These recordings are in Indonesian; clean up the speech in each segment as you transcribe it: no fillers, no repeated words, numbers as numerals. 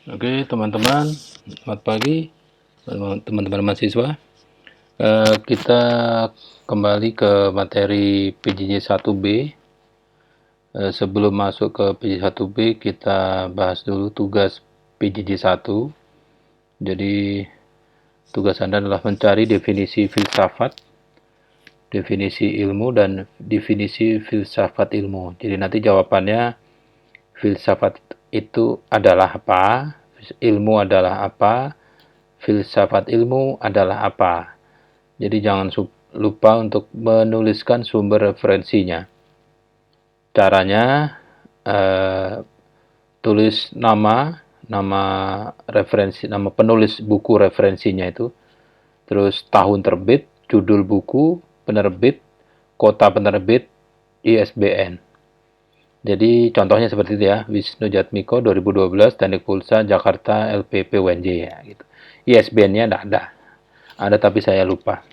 Oke, teman-teman, selamat pagi, teman-teman mahasiswa. Kita kembali ke materi PJJ 1B. Sebelum masuk ke PJJ 1B, kita bahas dulu tugas PJJ 1. Jadi, tugas Anda adalah mencari definisi filsafat, definisi ilmu, dan definisi filsafat ilmu. Jadi, nanti jawabannya filsafat itu adalah apa, ilmu adalah apa, filsafat ilmu adalah apa. Jadi jangan lupa untuk menuliskan sumber referensinya. Caranya tulis nama referensi, nama penulis buku referensinya itu, terus tahun terbit, judul buku, penerbit, kota penerbit, ISBN. Jadi contohnya seperti itu ya, Wisnu Jatmiko 2012, Teknik Pulsa, Jakarta, LPP UNJ ya gitu. ISBN-nya enggak ada tapi saya lupa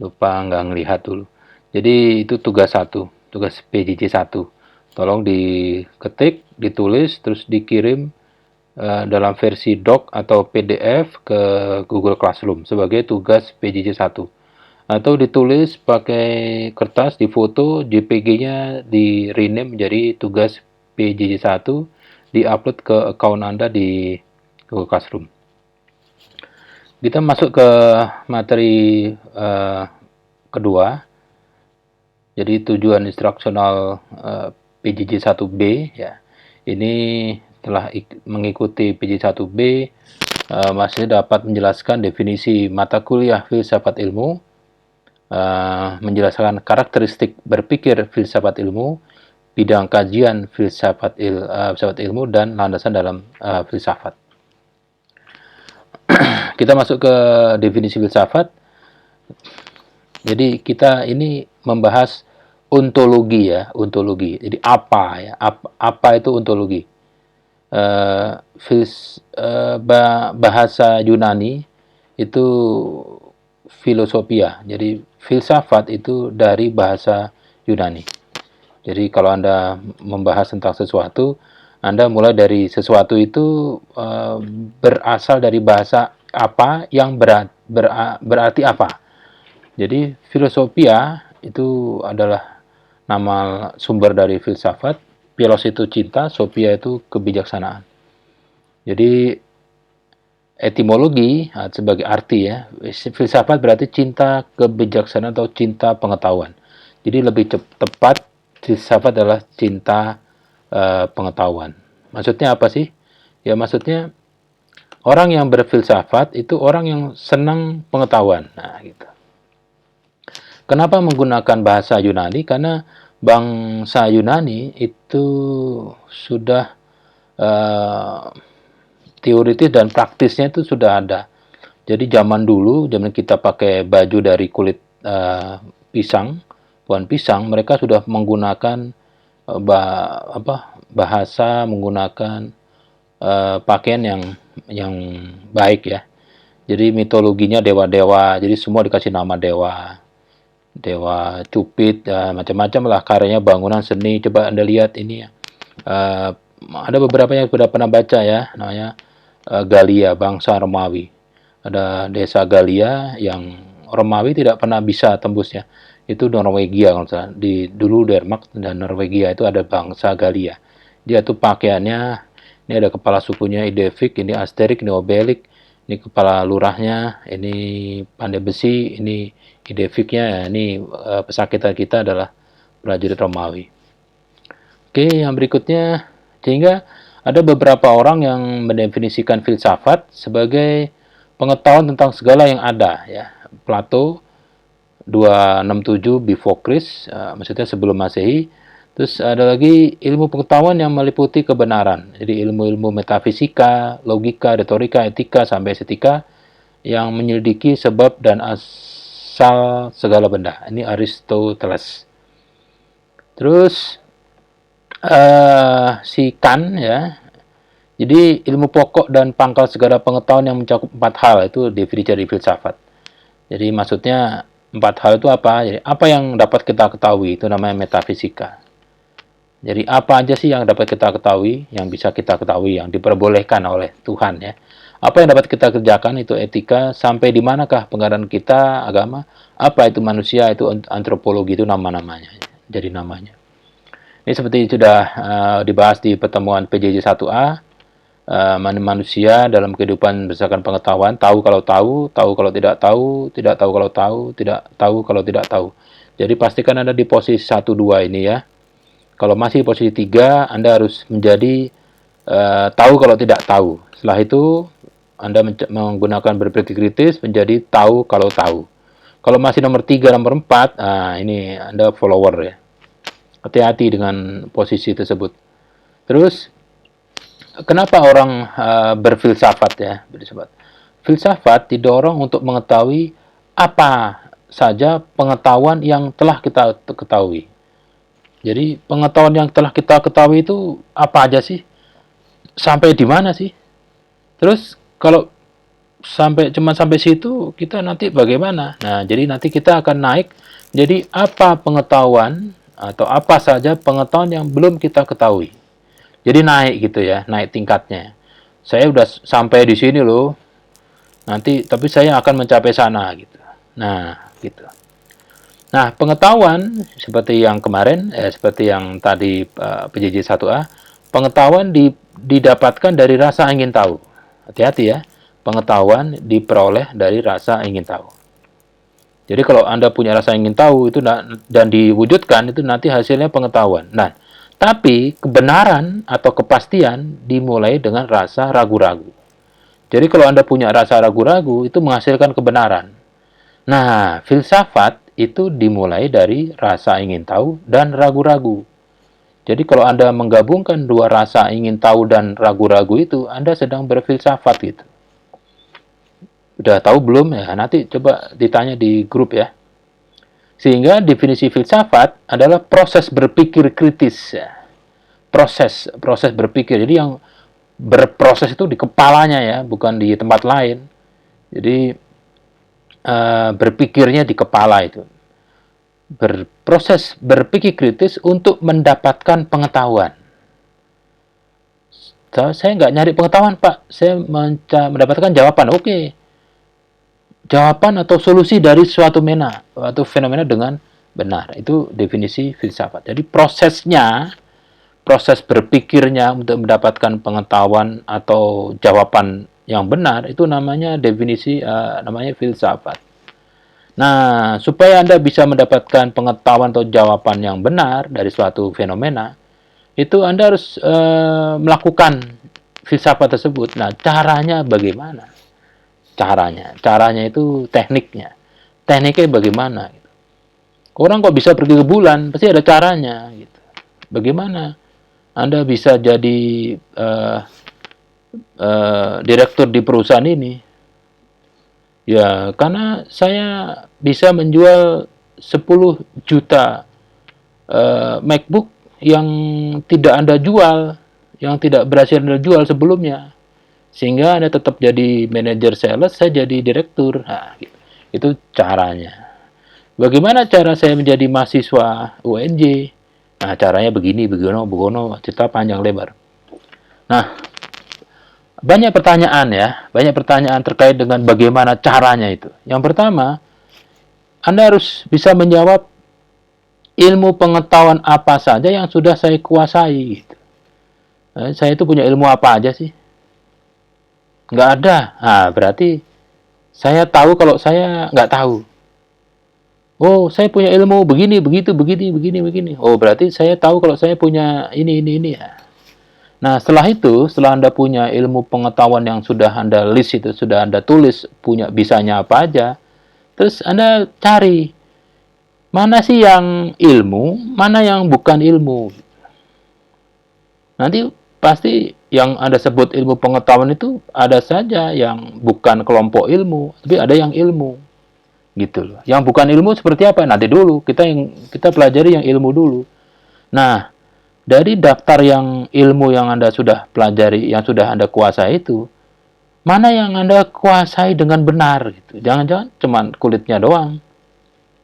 nggak ngelihat dulu. Jadi itu tugas PJJ 1. Tolong diketik, ditulis, terus dikirim dalam versi doc atau PDF ke Google Classroom sebagai tugas PJJ 1. Atau ditulis pakai kertas, difoto, JPG-nya di rename menjadi tugas PJJ 1, diupload ke account Anda di Google Classroom. Kita masuk ke materi kedua. Jadi tujuan instruksional PJJ 1B ya. Ini telah mengikuti PJJ 1B masih dapat menjelaskan definisi mata kuliah filsafat ilmu, menjelaskan karakteristik berpikir filsafat ilmu, bidang kajian filsafat ilmu, dan landasan dalam filsafat. Kita masuk ke definisi filsafat. Jadi kita ini membahas ontologi ya, ontologi. Jadi apa ya? Apa itu ontologi? Bahasa Yunani itu filosofia. Jadi filsafat itu dari bahasa Yunani. Jadi kalau Anda membahas tentang sesuatu, Anda mulai dari sesuatu itu berasal dari bahasa apa yang berarti apa. Jadi filosofia itu adalah nama sumber dari filsafat. Philos itu cinta, sophia itu kebijaksanaan. Jadi etimologi sebagai arti ya, filsafat berarti cinta kebijaksanaan atau cinta pengetahuan. Jadi lebih tepat filsafat adalah cinta pengetahuan. Maksudnya apa sih? Ya maksudnya orang yang berfilsafat itu orang yang senang pengetahuan. Nah, gitu. Kenapa menggunakan bahasa Yunani? Karena bangsa Yunani itu sudah teoritis dan praktisnya itu sudah ada. Jadi zaman dulu, zaman kita pakai baju dari kulit pisang, pohon pisang, mereka sudah menggunakan bahasa, menggunakan pakaian yang baik ya. Jadi mitologinya dewa-dewa, jadi semua dikasih nama dewa. Dewa Cupid, macam-macam lah karyanya, bangunan seni. Coba Anda lihat ini ya. Ada beberapa yang sudah pernah baca ya, namanya Galia, bangsa Romawi. Ada desa Galia yang Romawi tidak pernah bisa tembusnya. Itu Norwegia kalau salah. Dulu Denmark dan Norwegia itu ada bangsa Galia. Dia tuh pakaiannya, ini ada kepala sukunya Idefik, ini Asterik, ini Obelix, ini kepala lurahnya, ini pandai besi, ini Idefiknya, ini pesakitan kita adalah prajurit Romawi. Oke, yang berikutnya, sehingga ada beberapa orang yang mendefinisikan filsafat sebagai pengetahuan tentang segala yang ada ya. Plato 267 before Christ, maksudnya sebelum Masehi. Terus ada lagi ilmu pengetahuan yang meliputi kebenaran. Jadi ilmu-ilmu metafisika, logika, retorika, etika, sampai estetika yang menyelidiki sebab dan asal segala benda. Ini Aristoteles. Terus si Kant ya. Jadi ilmu pokok dan pangkal segala pengetahuan yang mencakup 4 hal itu definisi dari filsafat. Jadi maksudnya 4 hal itu apa? Jadi apa yang dapat kita ketahui itu namanya metafisika. Jadi apa aja sih yang dapat kita ketahui, yang bisa kita ketahui, yang diperbolehkan oleh Tuhan ya. Apa yang dapat kita kerjakan itu etika, sampai di manakah pengadilan kita, agama, apa itu manusia, itu antropologi, itu nama-namanya. Jadi namanya. Ini seperti sudah dibahas di pertemuan PJJ 1A, manusia dalam kehidupan berdasarkan pengetahuan, tahu kalau tahu, tahu kalau tidak tahu, tidak tahu kalau tahu, tidak tahu kalau tidak tahu. Jadi pastikan Anda di posisi 1, 2 ini ya. Kalau masih posisi 3, Anda harus menjadi tahu kalau tidak tahu. Setelah itu, Anda menggunakan berpikir kritis menjadi tahu kalau tahu. Kalau masih nomor 3, nomor 4, ini Anda follower ya. Hati-hati dengan posisi tersebut. Terus, kenapa orang berfilsafat ya? Filsafat didorong untuk mengetahui apa saja pengetahuan yang telah kita ketahui. Jadi pengetahuan yang telah kita ketahui itu apa aja sih? Sampai di mana sih? Terus kalau cuma sampai situ, kita nanti bagaimana? Nah, jadi nanti kita akan naik. Jadi apa pengetahuan atau apa saja pengetahuan yang belum kita ketahui? Jadi naik gitu ya, naik tingkatnya. Saya udah sampai di sini loh. Nanti tapi saya akan mencapai sana gitu. Nah, gitu. Nah, pengetahuan seperti yang kemarin, seperti yang tadi PJJ 1A, pengetahuan didapatkan dari rasa ingin tahu. Hati-hati ya, pengetahuan diperoleh dari rasa ingin tahu. Jadi kalau Anda punya rasa ingin tahu itu dan diwujudkan, itu nanti hasilnya pengetahuan. Nah, tapi kebenaran atau kepastian dimulai dengan rasa ragu-ragu. Jadi kalau Anda punya rasa ragu-ragu, itu menghasilkan kebenaran. Nah, filsafat itu dimulai dari rasa ingin tahu dan ragu-ragu. Jadi kalau Anda menggabungkan dua rasa ingin tahu dan ragu-ragu itu, Anda sedang berfilsafat gitu. Udah tahu belum ya? Nanti coba ditanya di grup ya. Sehingga definisi filsafat adalah proses berpikir kritis ya. Proses berpikir. Jadi yang berproses itu di kepalanya ya, bukan di tempat lain. Jadi berpikirnya di kepala itu. Berproses berpikir kritis untuk mendapatkan pengetahuan. Saya nggak nyari pengetahuan, Pak. Saya mendapatkan jawaban. Oke. Jawaban atau solusi dari suatu fenomena dengan benar. Itu definisi filsafat. Jadi proses berpikirnya untuk mendapatkan pengetahuan atau jawaban yang benar, itu namanya definisi, namanya filsafat. Nah, supaya Anda bisa mendapatkan pengetahuan atau jawaban yang benar dari suatu fenomena, itu Anda harus melakukan filsafat tersebut. Nah, caranya bagaimana? Caranya itu tekniknya. Tekniknya bagaimana? Orang kok bisa pergi ke bulan, pasti ada caranya. Gitu. Bagaimana Anda bisa jadi direktur di perusahaan ini? Ya, karena saya bisa menjual 10 juta MacBook yang tidak Anda jual, yang tidak berhasil Anda jual sebelumnya. Sehingga Anda tetap jadi manajer sales, saya jadi direktur. Nah, gitu. Itu caranya. Bagaimana cara saya menjadi mahasiswa UNJ? Nah, caranya begini, begono, cerita panjang lebar. Nah, banyak pertanyaan terkait dengan bagaimana caranya itu. Yang pertama, Anda harus bisa menjawab ilmu pengetahuan apa saja yang sudah saya kuasai. Gitu. Saya itu punya ilmu apa aja sih? Nggak ada. Nah, berarti saya tahu kalau saya nggak tahu. Oh, saya punya ilmu begini, begitu, begini. Oh, berarti saya tahu kalau saya punya ini. Nah, setelah Anda punya ilmu pengetahuan yang sudah Anda list itu, sudah Anda tulis, punya bisanya apa aja, terus Anda cari, mana sih yang ilmu, mana yang bukan ilmu. Nanti pasti yang Anda sebut ilmu pengetahuan itu ada saja yang bukan kelompok ilmu, tapi ada yang ilmu. Gitu loh. Yang bukan ilmu seperti apa? Nanti dulu, kita pelajari yang ilmu dulu. Nah, dari daftar yang ilmu yang Anda sudah pelajari, yang sudah Anda kuasai itu, mana yang Anda kuasai dengan benar gitu. Jangan-jangan cuma kulitnya doang.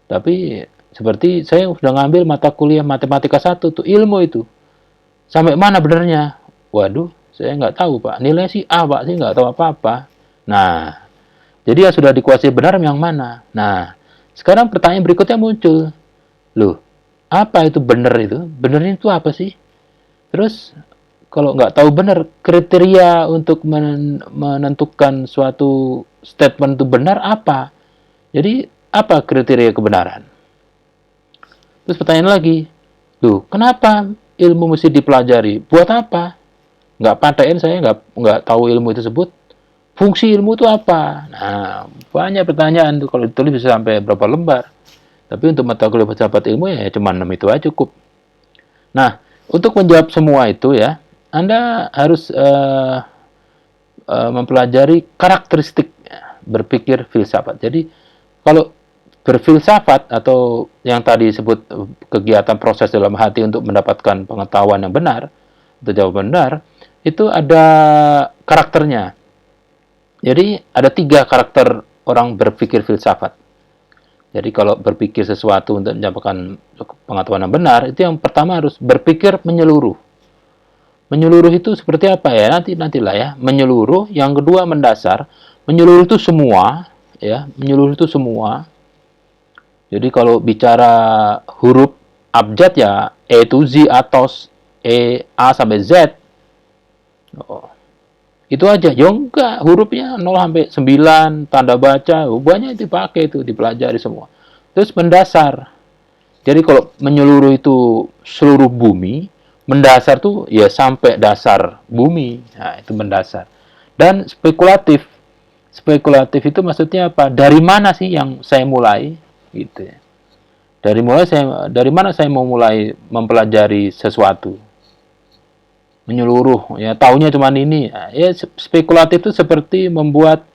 Tapi seperti saya sudah ngambil mata kuliah matematika 1 tuh, ilmu itu. Sampai mana benarnya? Waduh, saya nggak tahu Pak. Nilai sih A Pak, saya nggak tahu apa-apa. Nah, jadi yang sudah dikuasai benar yang mana? Nah, sekarang pertanyaan berikutnya muncul. Loh, apa itu benar itu? Benernya itu apa sih? Terus kalau nggak tahu benar, kriteria untuk menentukan suatu statement itu benar apa? Jadi, apa kriteria kebenaran? Terus pertanyaan lagi, loh, kenapa ilmu mesti dipelajari? Buat apa? Nggak paten saya nggak tahu ilmu itu tersebut. Fungsi ilmu itu apa? Nah, banyak pertanyaan tuh kalau ditulis bisa sampai berapa lembar. Tapi untuk mata kuliah filsafat ilmu ya cuma 6 itu aja cukup. Nah, untuk menjawab semua itu ya, Anda harus mempelajari karakteristik berpikir filsafat. Jadi, kalau berfilsafat atau yang tadi disebut kegiatan proses dalam hati untuk mendapatkan pengetahuan yang benar, atau jawaban benar, itu ada karakternya. Jadi, ada 3 karakter orang berpikir filsafat. Jadi kalau berpikir sesuatu untuk mendapatkan pengetahuan yang benar, itu yang pertama harus berpikir menyeluruh. Menyeluruh itu seperti apa ya? Nantilah ya. Menyeluruh, yang kedua mendasar. Menyeluruh itu semua, ya. Menyeluruh itu semua. Jadi kalau bicara huruf abjad ya E to Z atau A sampai Z. Oh, itu aja. Ya enggak, hurufnya 0 sampai 9, tanda baca, banyak dipakai itu, dipelajari semua. Terus mendasar. Jadi kalau menyeluruh itu seluruh bumi, mendasar tuh ya sampai dasar bumi. Nah, itu mendasar. Dan spekulatif. Spekulatif itu maksudnya apa? Dari mana sih yang saya mulai? Gitu ya. Dari mana saya mau mulai mempelajari sesuatu? Menyeluruh, ya taunya cuma ini. Nah, ya spekulatif itu seperti membuat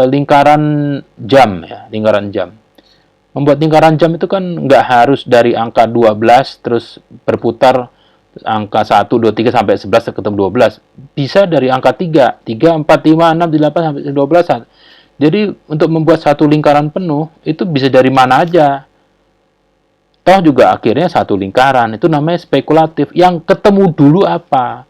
lingkaran jam ya, lingkaran jam. Membuat lingkaran jam itu kan nggak harus dari angka 12 terus berputar angka 1, 2, 3 sampai 11 ketemu 12. Bisa dari angka 3, 3, 4, 5, 6, 8 sampai 12. Jadi untuk membuat satu lingkaran penuh itu bisa dari mana aja. Toh juga akhirnya satu lingkaran. Itu namanya spekulatif. Yang ketemu dulu apa?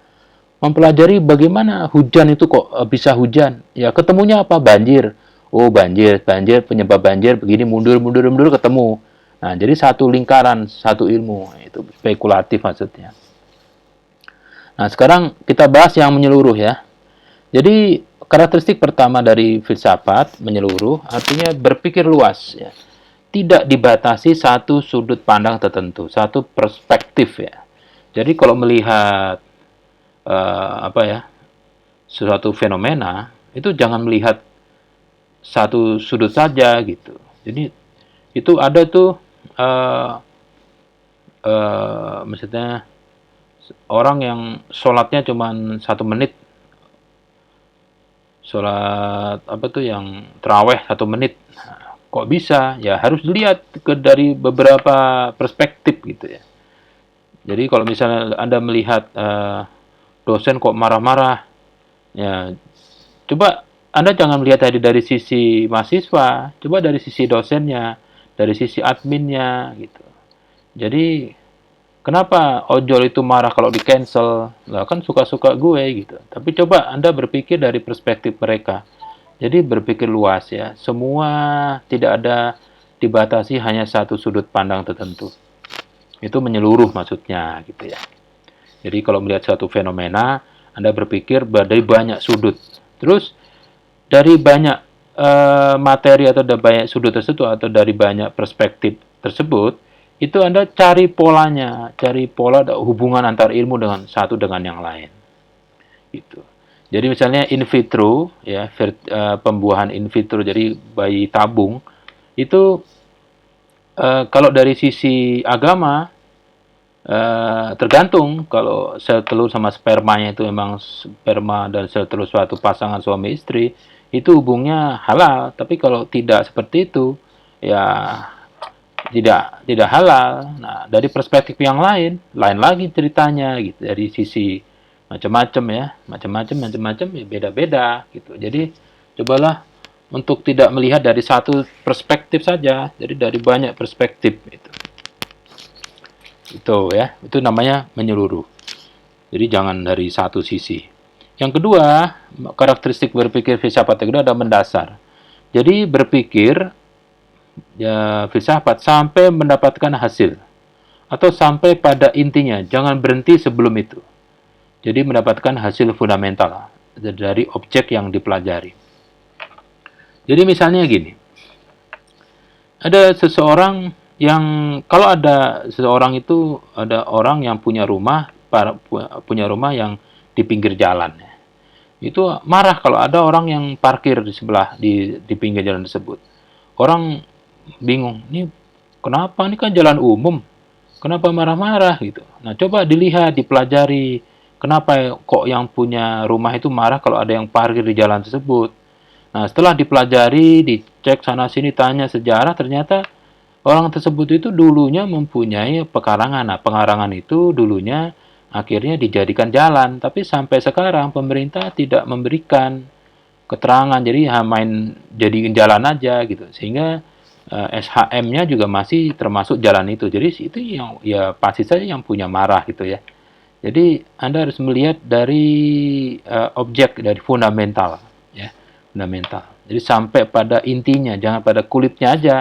Mempelajari bagaimana hujan itu kok bisa hujan. Ya ketemunya apa? Banjir. Oh banjir, penyebab banjir begini mundur ketemu. Nah jadi satu lingkaran, satu ilmu itu spekulatif maksudnya. Nah sekarang kita bahas yang menyeluruh ya. Jadi karakteristik pertama dari filsafat menyeluruh artinya berpikir luas ya. Tidak dibatasi satu sudut pandang tertentu, satu perspektif ya. Jadi kalau melihat apa ya suatu fenomena itu jangan melihat satu sudut saja gitu. Jadi itu ada tuh maksudnya orang yang sholatnya cuma 1 menit, sholat apa tuh yang terawih 1 menit. Nah, kok bisa? Ya harus dilihat dari beberapa perspektif gitu ya. Jadi kalau misalnya Anda melihat dosen kok marah-marah, ya coba Anda jangan melihat dari sisi mahasiswa, coba dari sisi dosennya, dari sisi adminnya gitu. Jadi kenapa ojol itu marah kalau di cancel? Lah kan suka-suka gue gitu. Tapi coba Anda berpikir dari perspektif mereka. Jadi berpikir luas ya. Semua tidak ada dibatasi hanya satu sudut pandang tertentu. Itu menyeluruh maksudnya gitu ya. Jadi kalau melihat suatu fenomena, Anda berpikir dari banyak sudut. Terus dari banyak materi atau dari banyak sudut tersebut atau dari banyak perspektif tersebut, itu Anda cari polanya, cari pola hubungan antar ilmu dengan satu dengan yang lain. Gitu. Jadi misalnya in vitro, ya pembuahan in vitro, jadi bayi tabung, itu kalau dari sisi agama tergantung kalau sel telur sama spermanya itu memang sperma dan sel telur suatu pasangan suami istri itu hubungnya halal, tapi kalau tidak seperti itu ya tidak halal. Nah, dari perspektif yang lain lagi ceritanya gitu. Dari sisi macam-macam ya, macam-macam ya beda-beda gitu. Jadi cobalah untuk tidak melihat dari satu perspektif saja, jadi dari banyak perspektif itu. Itu ya, itu namanya menyeluruh. Jadi jangan dari satu sisi. Yang kedua, karakteristik berpikir filsafat yang kedua ada mendasar. Jadi berpikir ya filsafat sampai mendapatkan hasil atau sampai pada intinya, jangan berhenti sebelum itu. Jadi mendapatkan hasil fundamental dari objek yang dipelajari. Jadi misalnya gini, ada seseorang yang kalau ada seseorang itu ada orang yang punya rumah yang di pinggir jalan. Itu marah kalau ada orang yang parkir di sebelah di pinggir jalan tersebut. Orang bingung, ini kenapa, ini kan jalan umum, kenapa marah-marah gitu. Nah, coba dilihat, dipelajari, kenapa kok yang punya rumah itu marah kalau ada yang parkir di jalan tersebut. Nah, setelah dipelajari, dicek sana-sini, tanya sejarah, ternyata orang tersebut itu dulunya mempunyai pekarangan. Nah, pekarangan itu dulunya akhirnya dijadikan jalan, tapi sampai sekarang pemerintah tidak memberikan keterangan, jadi main jadiin jalan aja gitu, sehingga SHM-nya juga masih termasuk jalan itu. Jadi itu yang ya pasti saja yang punya marah gitu ya. Jadi Anda harus melihat dari objek, dari fundamental ya, fundamental. Jadi sampai pada intinya, jangan pada kulitnya aja.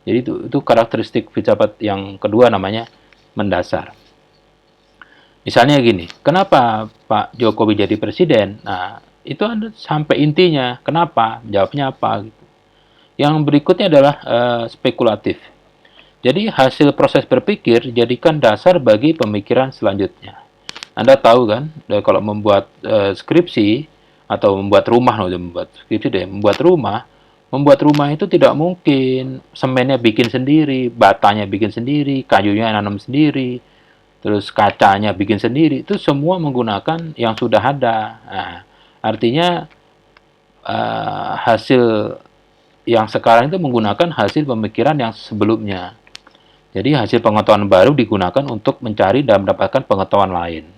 Jadi itu karakteristik filsafat yang kedua, namanya mendasar. Misalnya gini, kenapa Pak Jokowi jadi presiden? Nah, itu Anda sampai intinya, kenapa? Jawabnya apa gitu. Yang berikutnya adalah spekulatif. Jadi hasil proses berpikir jadikan dasar bagi pemikiran selanjutnya. Anda tahu kan, kalau membuat skripsi atau membuat rumah, membuat skripsi deh, membuat rumah itu tidak mungkin semennya bikin sendiri, batanya bikin sendiri, kayunya nanam sendiri, terus kacanya bikin sendiri. Itu semua menggunakan yang sudah ada. Nah, artinya hasil yang sekarang itu menggunakan hasil pemikiran yang sebelumnya. Jadi hasil pengetahuan baru digunakan untuk mencari dan mendapatkan pengetahuan lain.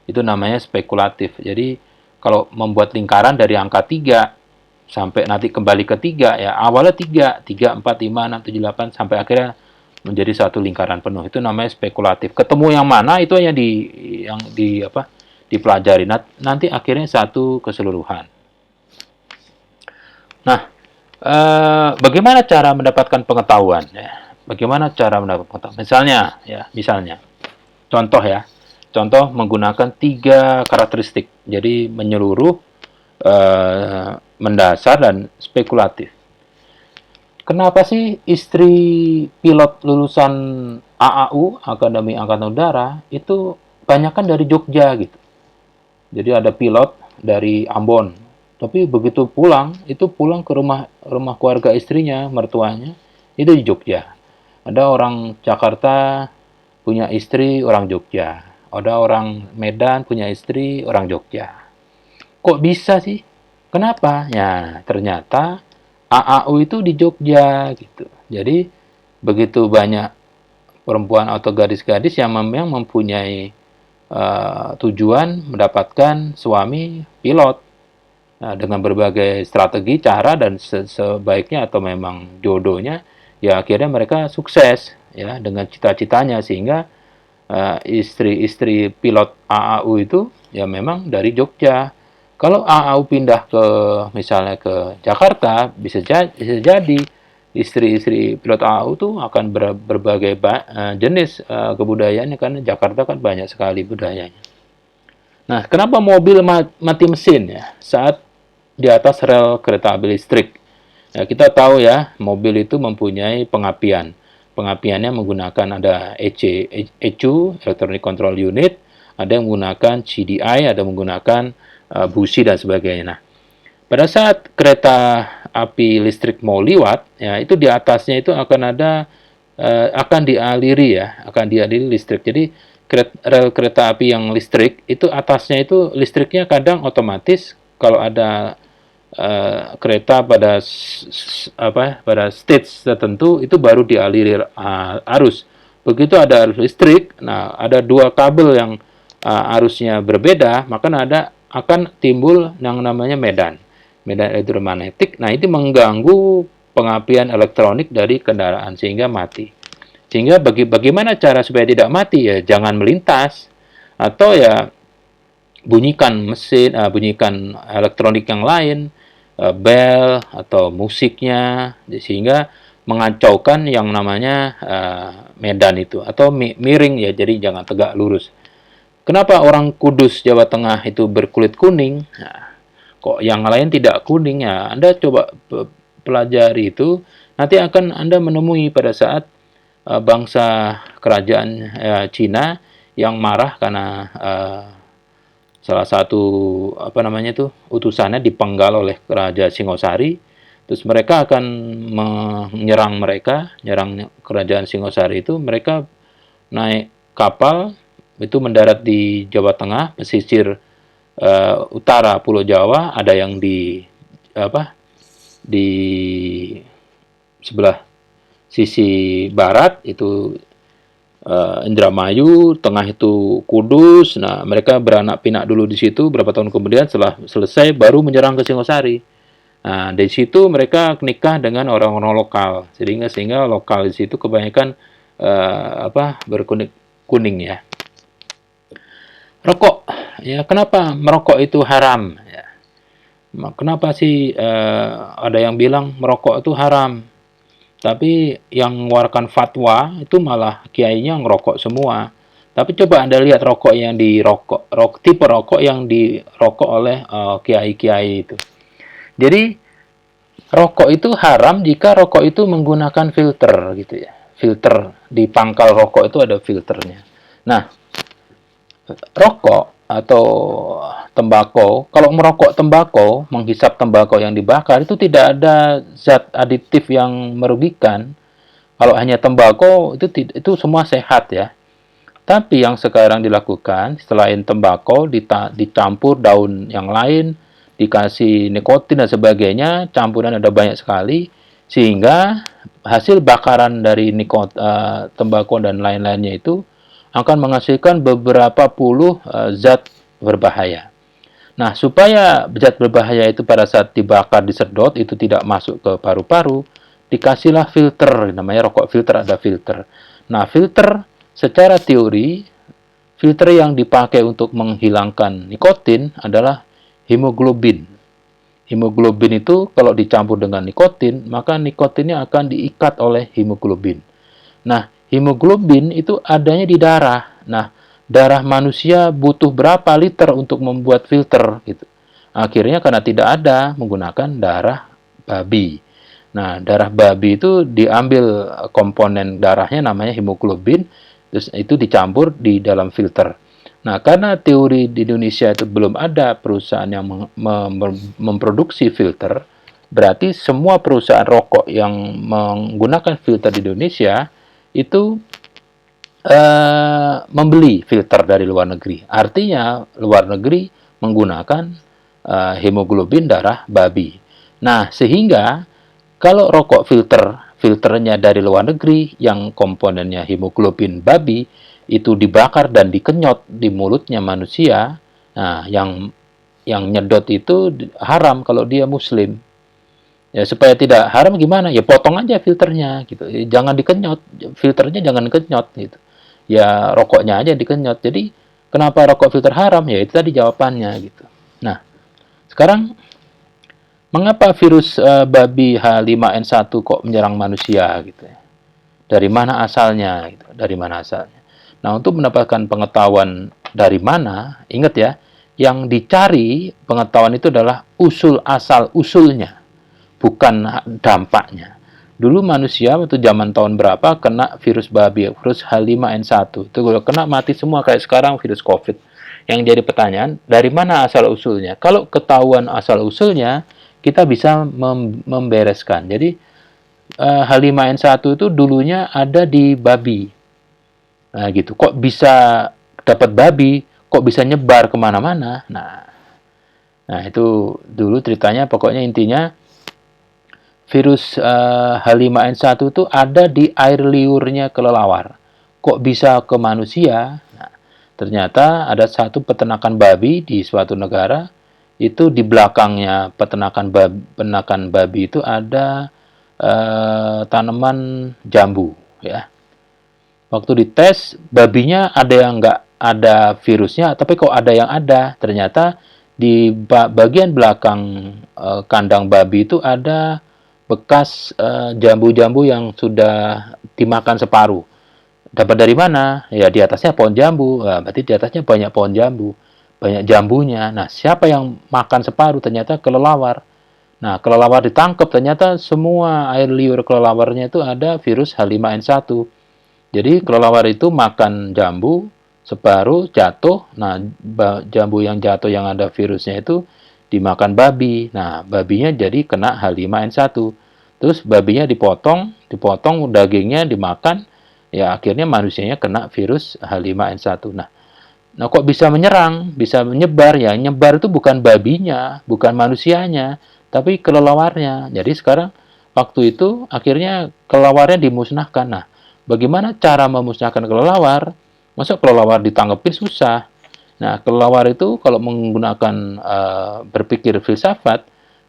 Itu namanya spekulatif. Jadi kalau membuat lingkaran dari angka 3 sampai nanti kembali ke 3, ya awalnya 3, 3, 4, 5, 6, 7, 8, sampai akhirnya menjadi satu lingkaran penuh. Itu namanya spekulatif. Ketemu yang mana itu hanya dipelajari. Nanti akhirnya satu keseluruhan. Nah, bagaimana cara mendapatkan pengetahuan? Ya, bagaimana cara mendapatkan pengetahuan? Misalnya, contoh menggunakan 3 karakteristik. Jadi menyeluruh, mendasar, dan spekulatif. Kenapa sih istri pilot lulusan AAU, Akademi Angkatan Udara, itu banyakkan dari Jogja gitu. Jadi ada pilot dari Ambon, tapi begitu pulang, itu pulang ke rumah keluarga istrinya, mertuanya, itu di Jogja. Ada orang Jakarta punya istri orang Jogja. Ada orang Medan punya istri orang Jogja. Kok bisa sih? Kenapa? Ya, ternyata AAU itu di Jogja gitu. Jadi begitu banyak perempuan atau gadis-gadis yang memang mempunyai tujuan mendapatkan suami pilot. Nah, dengan berbagai strategi, cara, dan sebaiknya atau memang jodohnya, ya akhirnya mereka sukses ya dengan cita-citanya, sehingga istri-istri pilot AAU itu ya memang dari Jogja. Kalau AAU pindah ke misalnya ke Jakarta, bisa jadi istri-istri pilot AAU itu akan berbagai jenis kebudayaannya, karena Jakarta kan banyak sekali budayanya. Nah, kenapa mobil mati mesin ya saat di atas rel kereta api listrik? Ya, kita tahu ya, mobil itu mempunyai pengapian. Pengapiannya menggunakan ada ECU, Electronic Control Unit, ada yang menggunakan CDI, ada yang menggunakan busi dan sebagainya. Nah, pada saat kereta api listrik mau lewat, ya itu di atasnya itu akan dialiri listrik. Jadi rel kereta api yang listrik itu atasnya itu listriknya kadang otomatis kalau ada kereta pada stage tertentu itu baru dialiri arus. Begitu ada arus listrik, nah ada 2 kabel yang arusnya berbeda, maka akan timbul yang namanya medan elektromagnetik. Nah, itu mengganggu pengapian elektronik dari kendaraan sehingga mati. Sehingga bagaimana cara supaya tidak mati? Ya jangan melintas, atau ya bunyikan elektronik yang lain, bel atau musiknya, sehingga mengacaukan yang namanya medan itu, atau miring ya, jadi jangan tegak lurus. Kenapa orang Kudus, Jawa Tengah itu berkulit kuning? Nah, kok yang lain tidak kuning ya? Anda coba pelajari itu, nanti akan Anda menemui pada saat bangsa kerajaan Cina yang marah karena salah satu utusannya dipenggal oleh Raja Singosari, terus mereka akan menyerang kerajaan Singosari itu. Mereka naik kapal itu mendarat di Jawa Tengah, pesisir utara Pulau Jawa, ada yang di sebelah sisi barat itu Indramayu, tengah itu Kudus. Nah, mereka beranak pinak dulu di situ. Berapa tahun kemudian setelah selesai baru menyerang ke Singosari. Nah, di situ mereka nikah dengan orang-orang lokal. Sehingga lokal di situ kebanyakan berkulit kuning ya. Rokok, ya kenapa merokok itu haram? Ya. Kenapa sih ada yang bilang merokok itu haram? Tapi yang mengeluarkan fatwa itu malah kiainya ngerokok semua. Tapi coba Anda lihat rokok yang tipe rokok yang dirokok oleh kiai-kiai itu. Jadi rokok itu haram jika rokok itu menggunakan filter gitu ya. Filter di pangkal rokok itu ada filternya. Nah, rokok atau tembakau, kalau merokok tembakau, menghisap tembakau yang dibakar itu tidak ada zat aditif yang merugikan. Kalau hanya tembakau itu semua sehat ya. Tapi yang sekarang dilakukan, selain tembakau dicampur daun yang lain, dikasih nikotin dan sebagainya, campuran ada banyak sekali, sehingga hasil bakaran dari tembakau dan lain-lainnya itu akan menghasilkan beberapa puluh zat berbahaya. Nah, supaya zat berbahaya itu pada saat dibakar, disedot, itu tidak masuk ke paru-paru, dikasihlah filter, namanya rokok filter, ada filter. Nah, filter secara teori, filter yang dipakai untuk menghilangkan nikotin adalah hemoglobin. Hemoglobin itu kalau dicampur dengan nikotin, maka nikotinnya akan diikat oleh hemoglobin. Nah, hemoglobin itu adanya di darah. Nah, darah manusia butuh berapa liter untuk membuat filter gitu. Akhirnya karena tidak ada, menggunakan darah babi. Nah, darah babi itu diambil komponen darahnya namanya hemoglobin, terus itu dicampur di dalam filter. Nah, karena teori di Indonesia itu belum ada perusahaan yang memproduksi filter, berarti semua perusahaan rokok yang menggunakan filter di Indonesia itu membeli filter dari luar negeri. Artinya luar negeri menggunakan hemoglobin darah babi. Nah, sehingga kalau rokok filternya dari luar negeri yang komponennya hemoglobin babi itu dibakar dan dikenyot di mulutnya manusia, nah yang nyedot itu haram kalau dia muslim. Ya, supaya tidak haram gimana? Ya potong aja filternya gitu. Jangan dikenyot, filternya jangan dikenyot gitu. Ya rokoknya aja dikenyot. Jadi kenapa rokok filter haram? Ya itu tadi jawabannya gitu. Nah, sekarang mengapa virus babi H5N1 kok menyerang manusia gitu ya? Dari mana asalnya gitu? Dari mana asalnya? Nah, untuk mendapatkan pengetahuan dari mana, ingat ya, yang dicari pengetahuan itu adalah usul asal usulnya, bukan dampaknya. Dulu manusia waktu zaman tahun berapa kena virus babi, virus H5N1. Itu kalau kena mati semua kayak sekarang virus COVID. Yang jadi pertanyaan, dari mana asal usulnya? Kalau ketahuan asal usulnya, kita bisa membereskan. Jadi H5N1 itu dulunya ada di babi. Nah gitu, kok bisa dapat babi, kok bisa nyebar kemana-mana? Nah itu dulu ceritanya, pokoknya intinya virus H5N1 itu ada di air liurnya kelelawar. Kok bisa ke manusia? Nah, ternyata ada satu peternakan babi di suatu negara, itu di belakangnya peternakan babi itu ada tanaman jambu ya. Waktu dites, babinya ada yang ada virusnya, tapi kok ada yang ada. Ternyata di bagian belakang kandang babi itu ada bekas jambu-jambu yang sudah dimakan separuh. Dapat dari mana? Ya di atasnya pohon jambu. Nah, berarti di atasnya banyak pohon jambu, banyak jambunya. Nah, siapa yang makan separuh? Ternyata kelelawar. Nah, kelelawar ditangkap, ternyata semua air liur kelelawarnya itu ada virus H5N1. Jadi kelelawar itu makan jambu, separuh jatuh. Nah, jambu yang jatuh yang ada virusnya itu dimakan babi. Nah, babinya jadi kena H5N1. Terus babinya dipotong, dipotong dagingnya dimakan, ya akhirnya manusianya kena virus H5N1. Nah, kok bisa menyerang, bisa menyebar ya? Nyebar itu bukan babinya, bukan manusianya, tapi kelelawarnya. Jadi sekarang waktu itu akhirnya kelelawarnya dimusnahkan. Nah, bagaimana cara memusnahkan kelelawar? Masa kelelawar ditangkepin susah. Nah, kelelawar itu kalau menggunakan berpikir filsafat,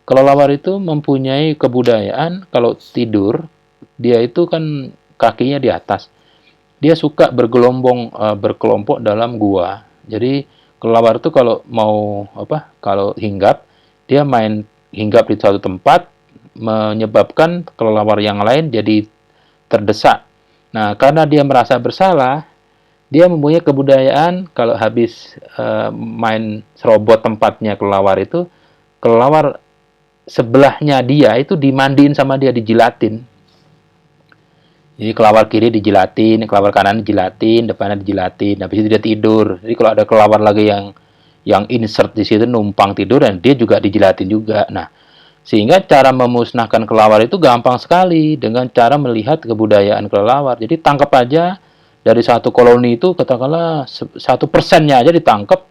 kelelawar itu mempunyai kebudayaan kalau tidur dia itu kan kakinya di atas. Dia suka bergelombong berkelompok dalam gua. Jadi kelelawar itu kalau mau apa? Kalau hinggap, dia main hinggap di suatu tempat menyebabkan kelelawar yang lain jadi terdesak. Nah, karena dia merasa bersalah, dia mempunyai kebudayaan kalau habis main serobot tempatnya kelelawar itu, kelelawar sebelahnya dia itu dimandiin sama dia, dijilatin. Jadi kelawar kiri dijilatin, kelawar kanan dijilatin, depannya dijilatin. Habis itu dia tidur. Jadi kalau ada kelawar lagi yang insert di situ numpang tidur dan dia juga dijilatin juga. Nah, sehingga cara memusnahkan kelawar itu gampang sekali dengan cara melihat kebudayaan kelelawar. Jadi tangkap aja dari satu koloni itu katakanlah 1%-nya aja ditangkap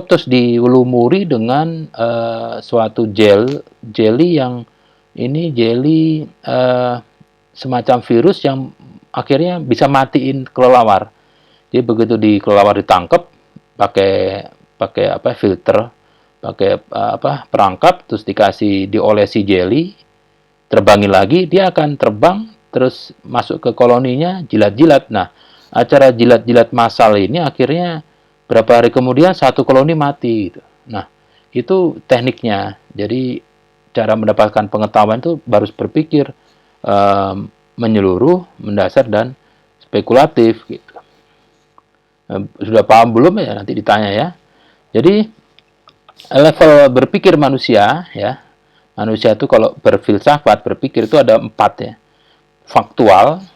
terus dilumuri dengan suatu jelly yang ini jelly semacam virus yang akhirnya bisa matiin kelelawar. Jadi begitu di kelelawar ditangkap pakai pakai apa filter, pakai perangkap terus diolesi jelly, terbangin lagi, dia akan terbang terus masuk ke koloninya, jilat-jilat. Nah, acara jilat-jilat massal ini akhirnya berapa hari kemudian satu koloni mati gitu. Nah, itu tekniknya. Jadi cara mendapatkan pengetahuan itu harus berpikir menyeluruh, mendasar dan spekulatif gitu. Sudah paham belum ya? Nanti ditanya ya. Jadi level berpikir manusia ya, manusia itu kalau berfilsafat berpikir itu ada 4 ya. Faktual,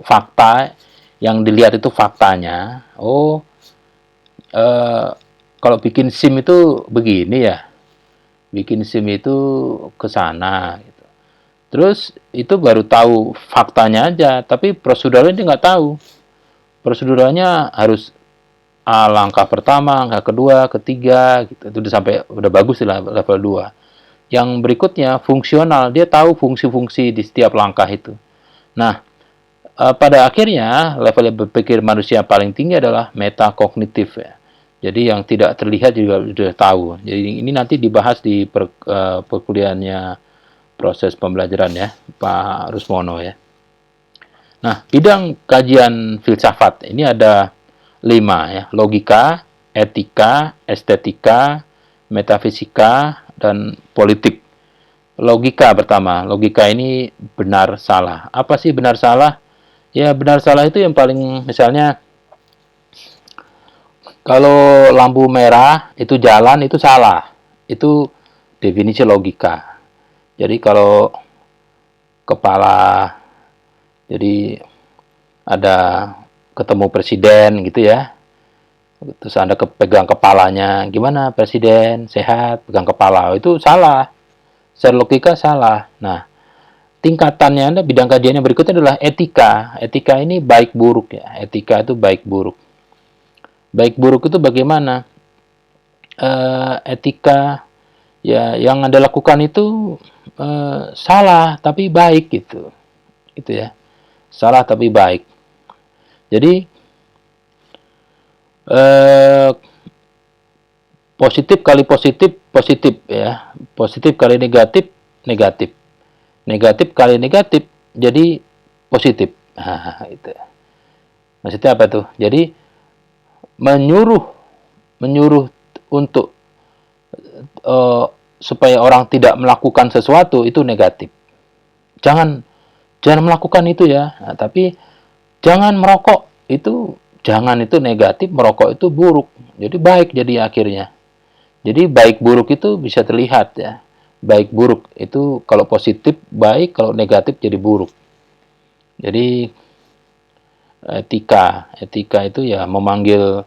fakta yang dilihat itu faktanya. Oh, kalau bikin SIM itu begini ya, bikin SIM itu ke sana. Terus itu baru tahu faktanya aja, tapi proseduralnya dia nggak tahu. Proseduralnya harus langkah pertama, langkah kedua, ketiga, gitu. Itu udah bagus lah level 2. Yang berikutnya fungsional, dia tahu fungsi-fungsi di setiap langkah itu. Nah, pada akhirnya level berpikir manusia paling tinggi adalah metakognitif ya. Jadi yang tidak terlihat juga sudah tahu. Jadi ini nanti dibahas di perkuliahannya proses pembelajaran ya, Pak Rusmono ya. Nah, bidang kajian filsafat ini ada 5 ya, logika, etika, estetika, metafisika, dan politik. Logika pertama, logika ini benar salah. Apa sih benar salah? Ya benar salah itu yang paling misalnya kalau lampu merah itu jalan itu salah. Itu definisi logika. Jadi kalau kepala jadi ada ketemu presiden gitu ya, terus Anda pegang kepalanya, gimana presiden sehat, pegang kepala, itu salah, secara logika salah. Nah, tingkatannya Anda bidang kajiannya berikutnya adalah etika. Etika ini baik buruk ya, etika itu baik buruk. Baik buruk itu bagaimana? Etika ya yang Anda lakukan itu salah tapi baik gitu ya, salah tapi baik. Jadi positif kali positif positif ya, positif kali negatif negatif, negatif kali negatif jadi positif. Nah, itu maksudnya apa tuh? Jadi menyuruh menyuruh untuk supaya orang tidak melakukan sesuatu itu negatif. Jangan jangan melakukan itu ya. Nah, tapi jangan merokok itu jangan itu negatif, merokok itu buruk. Jadi baik jadi akhirnya. Jadi baik buruk itu bisa terlihat ya. Baik buruk itu kalau positif baik, kalau negatif jadi buruk. Jadi etika itu ya memanggil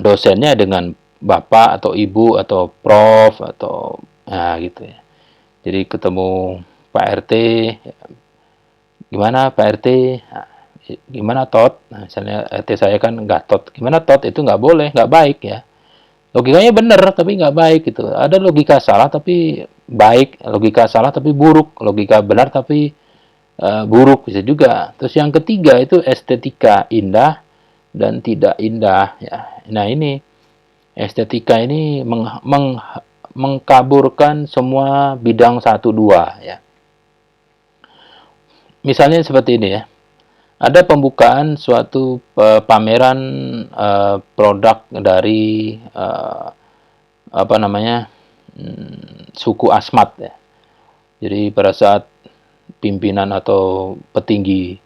dosennya dengan bapak atau ibu atau prof atau nah gitu ya. Jadi ketemu Pak RT, gimana Pak RT? Nah, gimana Tot? Nah, misalnya RT saya kan nggak Tot. Gimana Tot? Itu nggak boleh, nggak baik ya. Logikanya benar tapi nggak baik gitu. Ada logika salah tapi baik, logika salah tapi buruk, logika benar tapi buruk bisa juga. Terus yang ketiga itu estetika indah dan tidak indah ya. Nah ini estetika ini mengkaburkan semua bidang satu dua ya. Misalnya seperti ini ya. Ada pembukaan suatu pameran produk dari apa namanya suku Asmat ya. Jadi pada saat pimpinan atau petinggi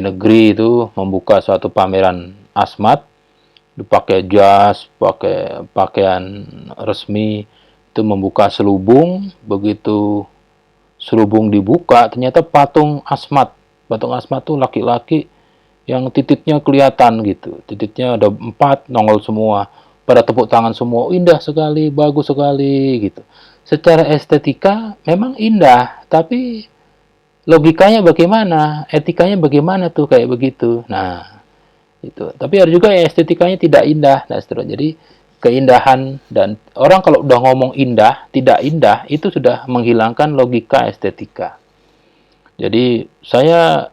negeri itu membuka suatu pameran Asmat, dipakai jas, pakai pakaian resmi, itu membuka selubung, begitu selubung dibuka ternyata patung Asmat tuh laki-laki yang titiknya kelihatan gitu, titiknya ada 4 nongol semua, pada tepuk tangan semua, indah sekali, bagus sekali gitu. Secara estetika memang indah, tapi logikanya bagaimana, etikanya bagaimana tuh kayak begitu. Nah itu, tapi ada juga yang estetikanya tidak indah. Nah seterusnya. Jadi keindahan dan orang kalau udah ngomong indah, tidak indah itu sudah menghilangkan logika estetika. Jadi saya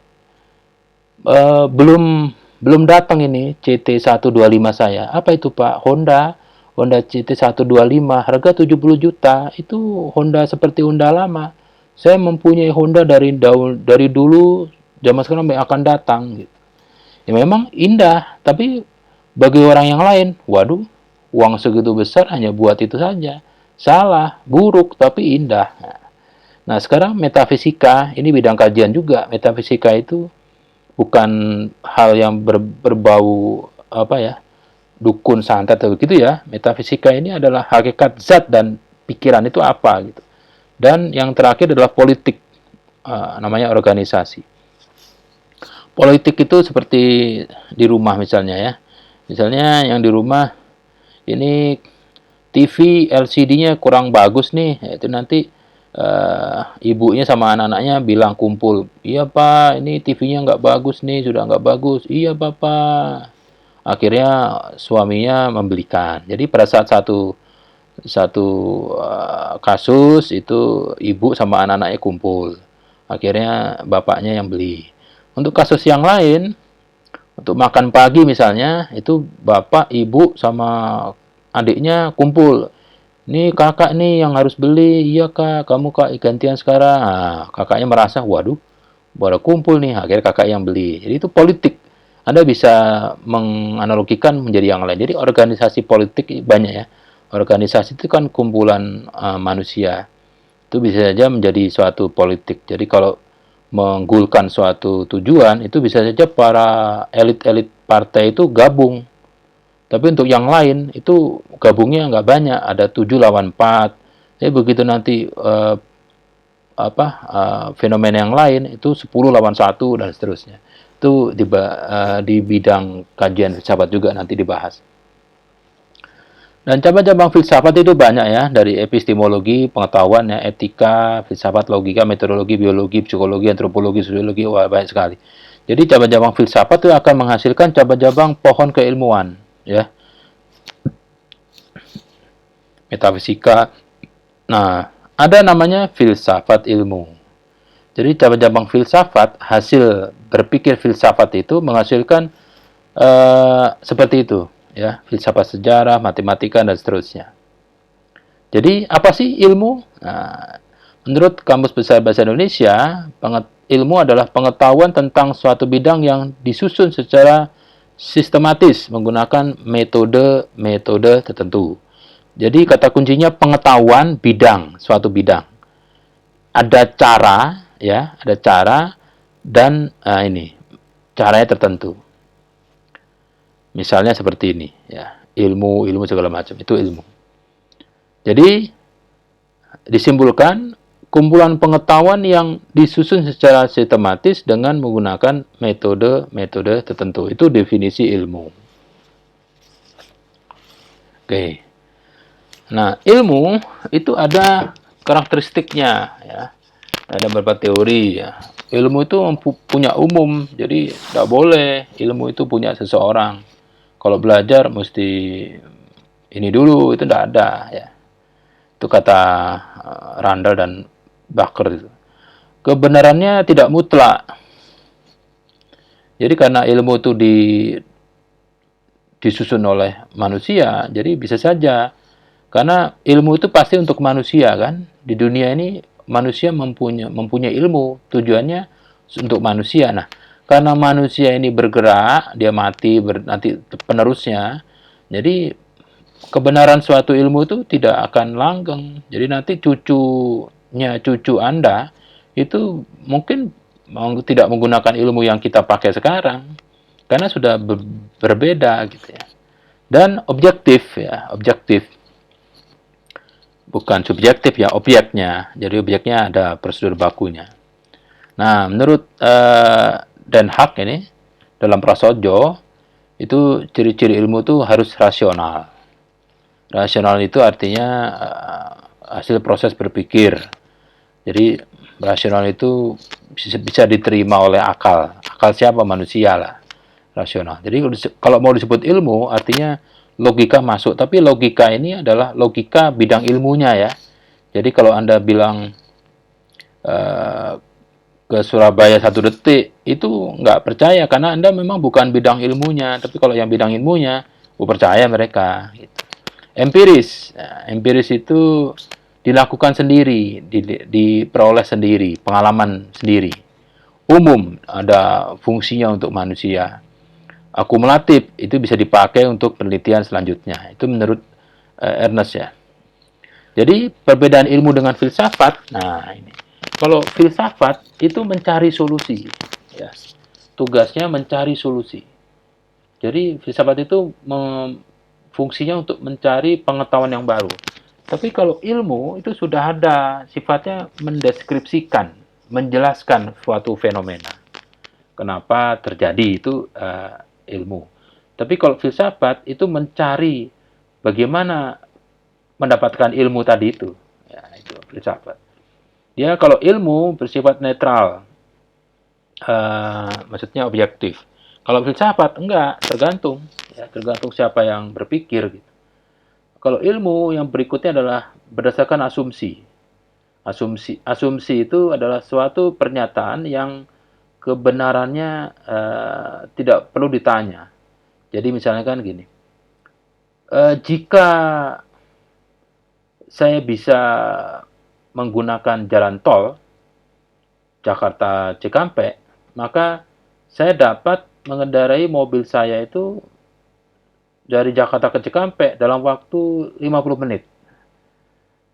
belum datang ini CT125 saya. Apa itu Pak? Honda CT125 harga 70 juta. Itu Honda seperti Honda lama. Saya mempunyai Honda dari dulu, zaman sekarang akan datang gitu. Ya memang indah, tapi bagi orang yang lain, waduh, uang segitu besar hanya buat itu saja. Salah, buruk tapi indah. Nah, sekarang metafisika, ini bidang kajian juga. Metafisika itu bukan hal yang berbau apa ya, dukun santet atau begitu ya. Metafisika ini adalah hakikat zat dan pikiran itu apa gitu. Dan yang terakhir adalah politik, namanya organisasi. Politik itu seperti di rumah misalnya ya. Misalnya yang di rumah ini TV LCD-nya kurang bagus nih, itu nanti ibunya sama anak-anaknya bilang kumpul, iya Pak, ini TV-nya nggak bagus nih, sudah nggak bagus. Iya Bapak. Akhirnya suaminya membelikan. Jadi pada saat satu satu kasus itu ibu sama anak-anaknya kumpul. Akhirnya bapaknya yang beli. Untuk kasus yang lain, untuk makan pagi misalnya, itu bapak, ibu, sama adiknya kumpul. Ini kakak nih yang harus beli, iya kak, kamu kak gantian sekarang. Nah, kakaknya merasa, waduh, baru kumpul nih, akhirnya kakak yang beli. Jadi itu politik. Anda bisa menganalogikan menjadi yang lain. Jadi organisasi politik banyak ya. Organisasi itu kan kumpulan manusia. Itu bisa saja menjadi suatu politik. Jadi kalau menggulkan suatu tujuan, itu bisa saja para elit-elit partai itu gabung. Tapi untuk yang lain, itu gabungnya nggak banyak. Ada 7 lawan 4. Jadi begitu nanti fenomena yang lain, itu 10 lawan 1, dan seterusnya. Itu di bidang kajian filsafat juga nanti dibahas. Dan cabang-cabang filsafat itu banyak ya, dari epistemologi, pengetahuan, ya, etika, filsafat, logika, metodologi, biologi, psikologi, antropologi, sosiologi, wah, banyak sekali. Jadi cabang-cabang filsafat itu akan menghasilkan cabang-cabang pohon keilmuan, ya. Metafisika. Nah, ada namanya filsafat ilmu. Jadi cabang-cabang filsafat, hasil berpikir filsafat itu menghasilkan seperti itu. Ya, filsafat sejarah, matematika, dan seterusnya. Jadi, apa sih ilmu? Nah, menurut Kamus Besar Bahasa Indonesia, ilmu adalah pengetahuan tentang suatu bidang yang disusun secara sistematis menggunakan metode-metode tertentu. Jadi kata kuncinya pengetahuan bidang, suatu bidang. Ada cara, ya, ada cara dan ini caranya tertentu. Misalnya seperti ini, ya, ilmu segala macam itu ilmu. Jadi disimpulkan kumpulan pengetahuan yang disusun secara sistematis dengan menggunakan metode-metode tertentu. Itu definisi ilmu. Oke. Nah, ilmu itu ada karakteristiknya, ya. Ada beberapa teori, ya. Ilmu itu punya umum, jadi tidak boleh ilmu itu punya seseorang. Kalau belajar mesti ini dulu, itu tidak ada, ya. Itu kata Randall dan Barker itu. Kebenarannya tidak mutlak. Jadi karena ilmu itu disusun oleh manusia, jadi bisa saja. Karena ilmu itu pasti untuk manusia kan. Di dunia ini manusia mempunyai ilmu, tujuannya untuk manusia. Nah, karena manusia ini bergerak, dia mati, nanti penerusnya. Jadi kebenaran suatu ilmu itu tidak akan langgeng. Jadi nanti cucu Anda itu mungkin tidak menggunakan ilmu yang kita pakai sekarang karena sudah berbeda gitu ya. Dan objektif ya, objektif. Bukan subjektif ya, objeknya. Jadi objeknya ada prosedur bakunya. Nah, menurut Den Haag ini dalam prasaja itu ciri-ciri ilmu itu harus rasional. Rasional itu artinya hasil proses berpikir. Jadi rasional itu bisa diterima oleh akal. Akal siapa? Manusia lah. Rasional. Jadi kalau mau disebut ilmu artinya logika masuk. Tapi logika ini adalah logika bidang ilmunya ya. Jadi kalau Anda bilang ke Surabaya 1 detik itu nggak percaya karena Anda memang bukan bidang ilmunya. Tapi kalau yang bidang ilmunya, percaya mereka. Gitu. Empiris. Nah, empiris itu dilakukan sendiri, diperoleh sendiri, pengalaman sendiri. Umum, ada fungsinya untuk manusia. Akumulatif, itu bisa dipakai untuk penelitian selanjutnya. Itu menurut Ernest ya. Jadi, perbedaan ilmu dengan filsafat, nah ini. Kalau filsafat, itu mencari solusi. Ya. Tugasnya mencari solusi. Jadi, filsafat itu fungsinya untuk mencari pengetahuan yang baru. Tapi kalau ilmu itu sudah ada sifatnya mendeskripsikan, menjelaskan suatu fenomena. Kenapa terjadi itu ilmu. Tapi kalau filsafat itu mencari bagaimana mendapatkan ilmu tadi itu. Ya, itu filsafat. Dia kalau ilmu bersifat netral, maksudnya objektif. Kalau filsafat enggak, tergantung. Ya, tergantung siapa yang berpikir gitu. Kalau ilmu yang berikutnya adalah berdasarkan asumsi. Asumsi itu adalah suatu pernyataan yang kebenarannya tidak perlu ditanya. Jadi misalnya kan gini, jika saya bisa menggunakan jalan tol Jakarta Cikampek, maka saya dapat mengendarai mobil saya itu dari Jakarta ke Cikampek dalam waktu 50 menit.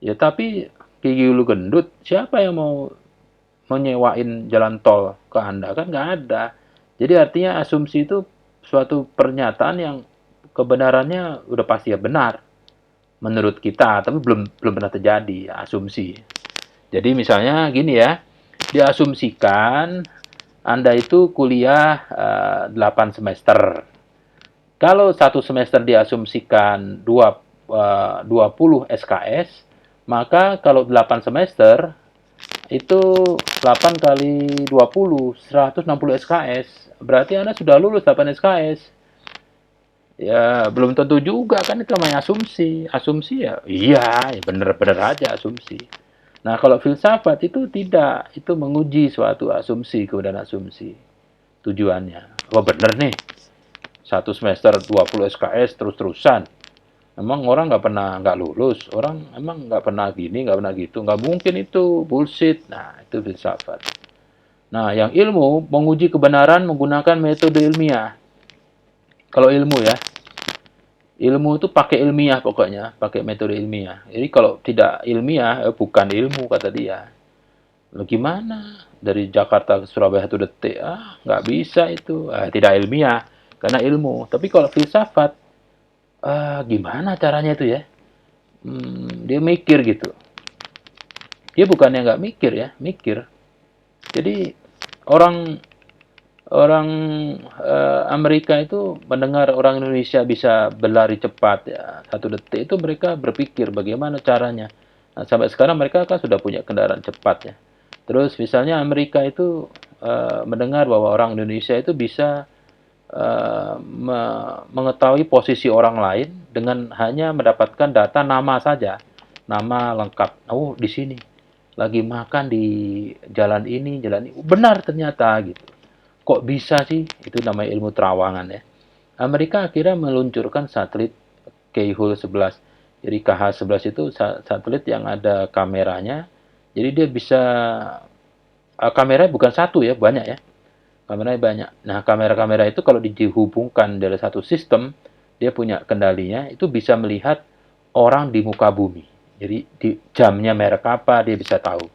Ya, tapi gigi lu gendut, siapa yang mau menyewain jalan tol ke Anda? Kan nggak ada. Jadi artinya asumsi itu suatu pernyataan yang kebenarannya udah pasti ya benar menurut kita, tapi belum pernah terjadi, asumsi. Jadi misalnya gini ya, diasumsikan Anda itu kuliah 8 semester. Kalau 1 semester diasumsikan 20 SKS, maka kalau 8 semester itu 8 kali 20, 160 SKS. Berarti Anda sudah lulus 8 SKS. Ya, belum tentu juga kan, itu namanya asumsi. Asumsi ya, iya, ya benar-benar aja asumsi. Nah, kalau filsafat itu tidak, itu menguji suatu asumsi, kemudian asumsi. Tujuannya, oh benar nih, 1 semester 20 SKS terus-terusan. Emang orang nggak lulus, orang emang nggak pernah gini, nggak pernah gitu, nggak mungkin, itu bullshit. Nah, itu filsafat. Nah, yang ilmu menguji kebenaran menggunakan metode ilmiah. Kalau ilmu ya, ilmu itu pakai ilmiah pokoknya, pakai metode ilmiah. Jadi kalau tidak ilmiah, bukan ilmu kata dia. Lo gimana? Dari Jakarta ke Surabaya 1 detik, nggak bisa itu. Tidak ilmiah, karena ilmu. Tapi kalau filsafat, gimana caranya itu ya? Dia mikir gitu. Dia bukannya nggak mikir ya, mikir. Jadi orang orang Amerika itu mendengar orang Indonesia bisa berlari cepat ya 1 detik, itu mereka berpikir bagaimana caranya. Nah, sampai sekarang mereka kan sudah punya kendaraan cepat ya. Terus misalnya Amerika itu mendengar bahwa orang Indonesia itu bisa mengetahui posisi orang lain dengan hanya mendapatkan data nama saja, nama lengkap. Oh, di sini lagi makan di jalan ini, benar ternyata gitu. Kok bisa sih? Itu namanya ilmu terawangan ya. Amerika akhirnya meluncurkan satelit Keyhole 11. Jadi KH-11 itu satelit yang ada kameranya. Jadi dia bisa, kameranya bukan satu ya, banyak ya. Kameranya banyak. Nah, kamera-kamera itu kalau dihubungkan dari satu sistem, dia punya kendalinya, itu bisa melihat orang di muka bumi. Jadi di jamnya merek apa dia bisa tahu.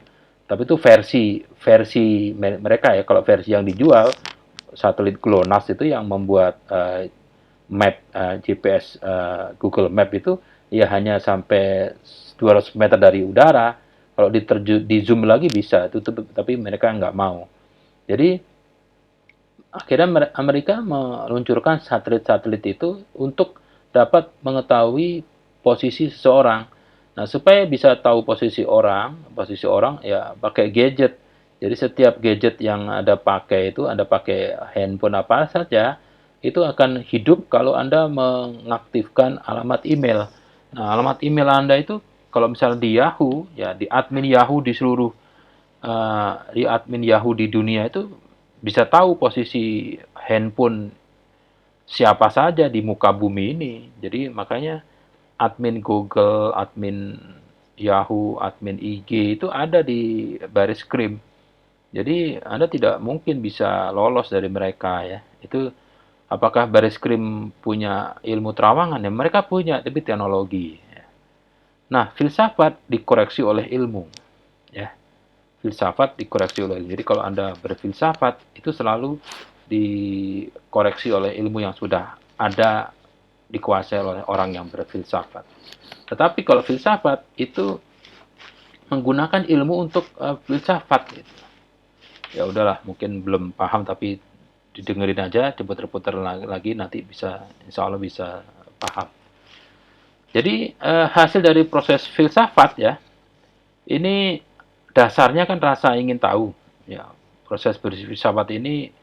Tapi itu versi versi mereka ya. Kalau versi yang dijual, satelit GLONASS itu yang membuat map GPS Google Map itu ya hanya sampai 200 meter dari udara. Kalau di zoom lagi bisa, itu tapi mereka nggak mau. Jadi akhirnya Amerika meluncurkan satelit-satelit itu untuk dapat mengetahui posisi seseorang. Nah, supaya bisa tahu posisi orang ya pakai gadget. Jadi setiap gadget yang Anda pakai handphone apa saja, itu akan hidup kalau Anda mengaktifkan alamat email. Nah, alamat email Anda itu kalau misalnya di Yahoo, ya di admin Yahoo di admin Yahoo di dunia itu bisa tahu posisi handphone siapa saja di muka bumi ini. Jadi makanya admin Google, admin Yahoo, admin IG itu ada di baris krim. Jadi Anda tidak mungkin bisa lolos dari mereka ya. Itu apakah baris krim punya ilmu terawangan ya? Mereka punya, tapi teknologi. Nah, filsafat dikoreksi oleh ilmu. Ya, filsafat dikoreksi oleh ilmu. Jadi kalau Anda berfilsafat, itu selalu dikoreksi oleh ilmu yang sudah ada, dikuasai oleh orang yang berfilsafat. Tetapi kalau filsafat itu menggunakan ilmu untuk filsafat gitu. Ya udahlah, mungkin belum paham tapi didengerin aja, diputar-putar lagi nanti bisa, insya Allah bisa paham. Jadi hasil dari proses filsafat ya, ini dasarnya kan rasa ingin tahu. Ya, proses berfilsafat ini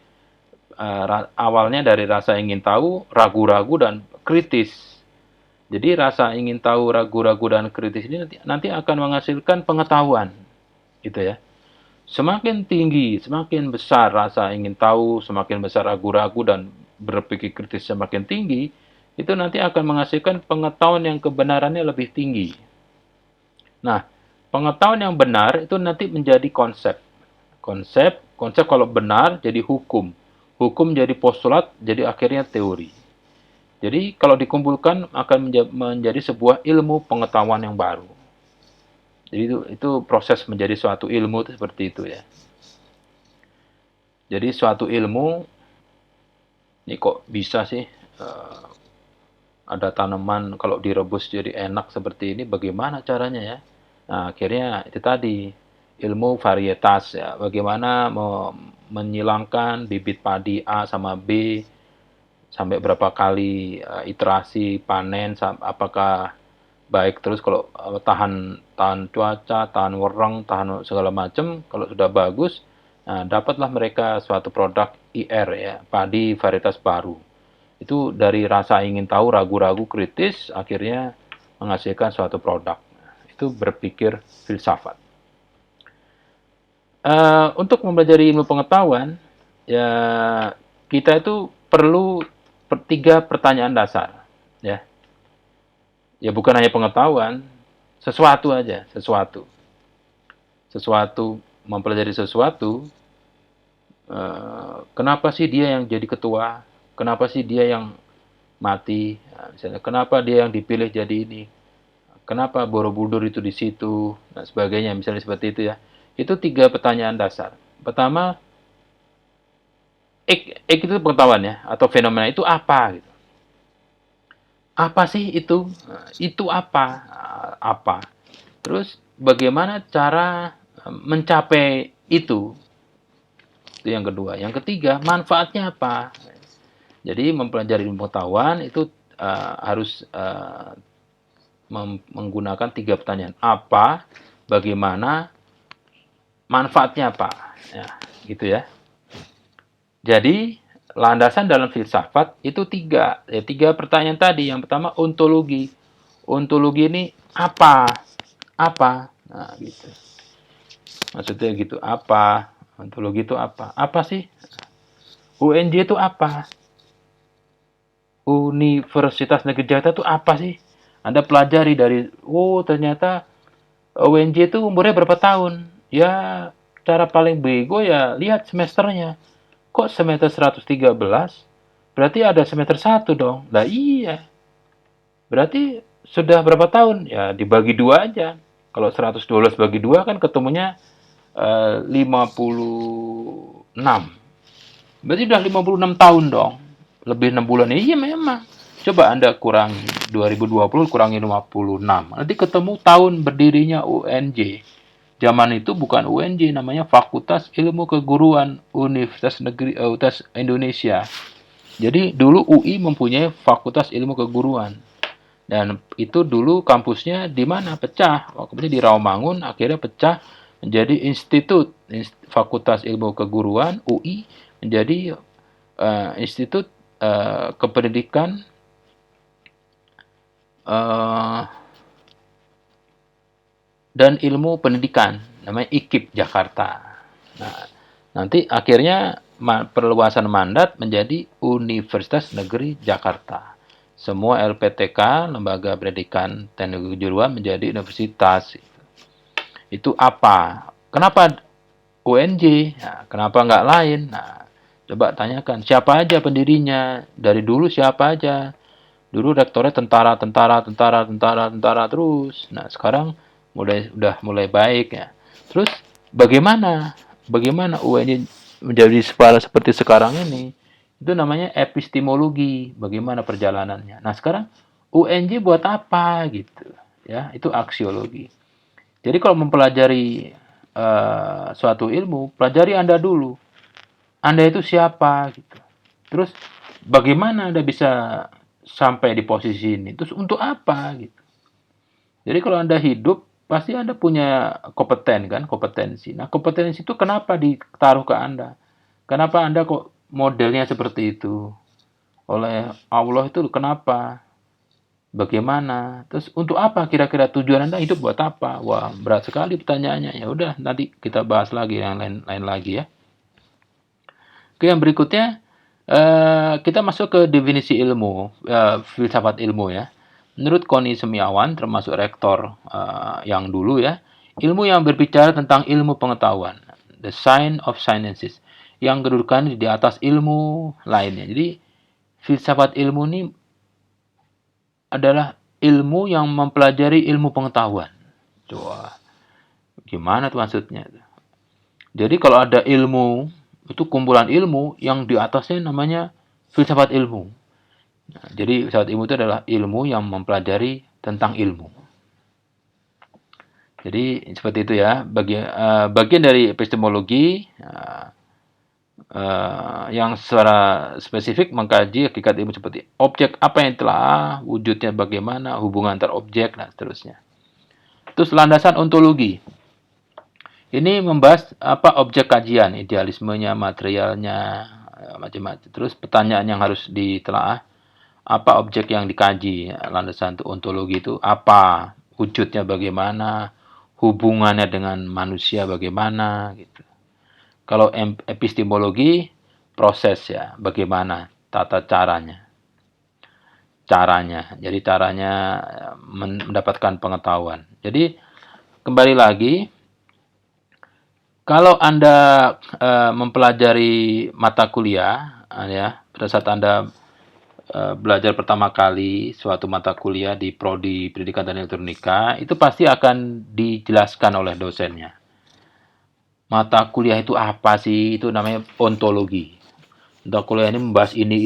awalnya dari rasa ingin tahu, ragu-ragu dan kritis. Jadi rasa ingin tahu, ragu-ragu dan kritis ini nanti akan menghasilkan pengetahuan, gitu ya. Semakin tinggi, semakin besar rasa ingin tahu, semakin besar ragu-ragu dan berpikir kritis semakin tinggi, itu nanti akan menghasilkan pengetahuan yang kebenarannya lebih tinggi. Nah, pengetahuan yang benar itu nanti menjadi konsep. Konsep kalau benar jadi hukum. Hukum jadi postulat, jadi akhirnya teori. Jadi kalau dikumpulkan akan menjadi sebuah ilmu pengetahuan yang baru. Jadi itu proses menjadi suatu ilmu itu seperti itu ya. Jadi suatu ilmu, ini kok bisa sih ada tanaman kalau direbus jadi enak seperti ini, bagaimana caranya ya? Nah, akhirnya itu tadi ilmu varietas ya, bagaimana menyilangkan bibit padi A sama B sampai berapa kali iterasi panen, apakah baik terus kalau tahan cuaca, tahan wereng, tahan segala macam, kalau sudah bagus, nah, dapatlah mereka suatu produk IR ya, padi varietas baru. Itu dari rasa ingin tahu, ragu-ragu, kritis, akhirnya menghasilkan suatu produk. Itu berpikir filsafat. Untuk mempelajari ilmu pengetahuan, ya kita itu perlu 3 pertanyaan dasar, ya. Ya bukan hanya pengetahuan, sesuatu aja, sesuatu mempelajari sesuatu. Kenapa sih dia yang jadi ketua? Kenapa sih dia yang mati. Nah, misalnya kenapa dia yang dipilih jadi ini? Kenapa Borobudur itu di situ? Dan sebagainya, misalnya seperti itu ya. Itu 3 pertanyaan dasar. Pertama, ek itu pengetahuan ya, atau fenomena itu apa gitu. Apa sih itu? Itu apa? Apa? Terus bagaimana cara mencapai itu? Itu yang kedua. Yang ketiga, manfaatnya apa? Jadi mempelajari ilmu pengetahuan itu harus menggunakan 3 pertanyaan. Apa? Bagaimana? Manfaatnya apa? Ya, gitu ya. Jadi landasan dalam filsafat itu 3. Ya, 3 pertanyaan tadi. Yang pertama ontologi. Ontologi ini apa? Apa? Nah, gitu. Maksudnya gitu, apa? Ontologi itu apa? Apa sih? UNJ itu apa? Universitas Negeri Jakarta itu apa sih? Anda pelajari dari, oh ternyata UNJ itu umurnya berapa tahun? Ya, cara paling bego ya lihat semesternya. Kok semester 113? Berarti ada semester 1 dong. Lah iya. Berarti sudah berapa tahun? Ya dibagi 2 aja. Kalau 112 bagi 2 kan ketemunya 56. Berarti udah 56 tahun dong. Lebih 6 bulan. Iya memang. Coba Anda kurangi 2020 kurangi 56. Nanti ketemu tahun berdirinya UNJ. Zaman itu bukan UNJ, namanya Fakultas Ilmu Keguruan Universitas Negeri Universitas Indonesia. Jadi dulu UI mempunyai Fakultas Ilmu Keguruan. Dan itu dulu kampusnya di mana? Pecah. Kampusnya di Rawamangun, akhirnya pecah menjadi Institut Fakultas Ilmu Keguruan UI, menjadi Institut Kependidikan dan Ilmu Pendidikan, namanya IKIP Jakarta. Nah, nanti akhirnya perluasan mandat menjadi Universitas Negeri Jakarta. Semua LPTK, Lembaga Pendidikan Teknologi Kejuruan, menjadi universitas. Itu apa? Kenapa UNJ? Nah, kenapa nggak lain? Nah, coba tanyakan siapa aja pendirinya, dari dulu siapa aja. Dulu rektornya tentara terus. Nah, sekarang udah mulai baik ya. Terus bagaimana UNJ menjadi seperti sekarang ini? Itu namanya epistemologi, bagaimana perjalanannya. Nah, sekarang UNJ buat apa gitu ya? Itu aksiologi. Jadi kalau mempelajari suatu ilmu, pelajari Anda dulu. Anda itu siapa gitu. Terus bagaimana Anda bisa sampai di posisi ini? Terus untuk apa gitu. Jadi kalau Anda hidup pasti Anda punya kompetensi. Nah, kompetensi itu kenapa ditaruh ke Anda? Kenapa Anda kok modelnya seperti itu? Oleh Allah itu kenapa? Bagaimana? Terus untuk apa kira-kira tujuan Anda hidup buat apa? Wah, berat sekali pertanyaannya. Ya udah, nanti kita bahas lagi yang lain lagi ya. Oke, yang berikutnya kita masuk ke definisi ilmu, filsafat ilmu ya. Menurut Koni Semiawan, termasuk rektor yang dulu ya, ilmu yang berbicara tentang ilmu pengetahuan, the science of sciences, yang kedudukan di atas ilmu lainnya. Jadi filsafat ilmu ini adalah ilmu yang mempelajari ilmu pengetahuan. Coba, gimana tuh maksudnya? Jadi kalau ada ilmu, itu kumpulan ilmu yang di atasnya namanya filsafat ilmu. Nah, jadi filsafat ilmu itu adalah ilmu yang mempelajari tentang ilmu. Jadi seperti itu ya, bagian dari epistemologi yang secara spesifik mengkaji hakikat ilmu seperti objek apa yang telah, wujudnya bagaimana, hubungan antar objek, dan seterusnya. Terus landasan ontologi. Ini membahas apa objek kajian, idealismenya, materialnya, macam-macam. Terus pertanyaan yang harus ditelaah, apa objek yang dikaji, landasan untuk ontologi itu apa, wujudnya bagaimana, hubungannya dengan manusia bagaimana, gitu. Kalau epistemologi, proses ya, bagaimana tata caranya. Jadi caranya mendapatkan pengetahuan. Jadi kembali lagi, kalau Anda mempelajari mata kuliah, ya, pada saat Anda belajar pertama kali suatu mata kuliah di prodi Pendidikan dan Elektronika, itu pasti akan dijelaskan oleh dosennya. Mata kuliah itu apa sih? Itu namanya ontologi. Mata kuliah ini membahas ini,